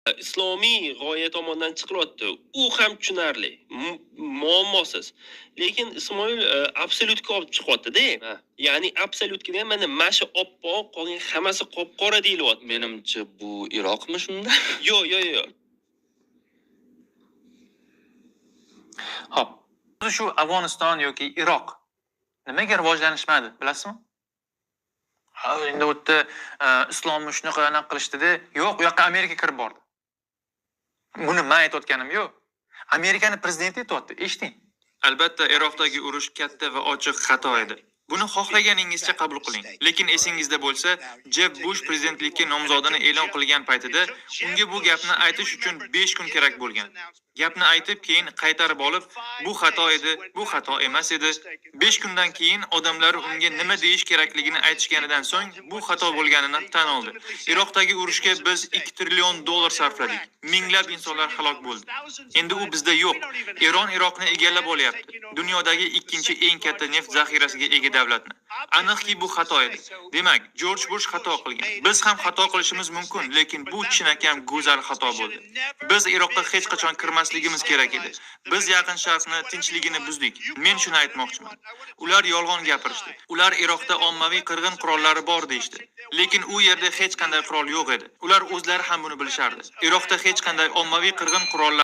islomiy g'oya tomonidan chiqilyapti. U ham tushunarli, muammosiz. Lekin Ismoil absolyutga olib chiqyapti-da. Ya'ni absolyutga ham mana shu oppoq, qolgan hammasi qop-qora deyilyapti. Menimcha bu Iroqmi shunda? Yo'q. Xo'p. Shu Afg'oniston yoki Iroq nimaga rivojlanishmadi, bilasizmi? Endi u yerda islomni shunaqa qilishdi-da, yo'q, u yoqqa Amerika kirib bordi. Buni men aytayotganim yo'q. Amerikaning prezidenti aytayapti, eshiting. Albatta, Iroqdagi urush katta va ochiq xato edi. Buni xohlaganingizcha qabul qiling. Lekin esingizda bo'lsa, Jeb Bush prezidentlikka nomzodini e'lon qilgan paytida unga bu gapni aytish uchun 5 kun kerak bo'lgan. Gapni aytib, keyin qaytarib olib, bu xato edi, bu xato emas edi. 5 kundan keyin odamlar unga nima deyish kerakligini aytishganidan so'ng bu xato bo'lganini tan oldi. Iroqdagi urushga biz 2 trillion dollar sarfladik. Minglab insonlar halok bo'ldi. Endi u bizda yo'q. Eron Iroqni egallab olyapti. Dunyodagi ikkinchi eng katta neft zaxirasiga ega davlatni. Aniqki bu xato edi. Demak, George Bush xato qilgan. Biz ham xato qilishimiz mumkin, lekin bu chinakam go'zal xato bo'ldi. Biz Iroqqa hech qachon kirmasligimiz kerak edi. Biz Yaqin Sharqni tinchligini buzdik. Men shuni aytmoqchiman. Ular yolg'on gapirishdi. Ular Iroqda ommaviy qirg'in qurollari bor deyshti. Lekin u yerda hech qanday qurol yo'q edi. Ular o'zlari ham buni bilishardi. Iroqda hech qanday ommaviy qirg'in qurollari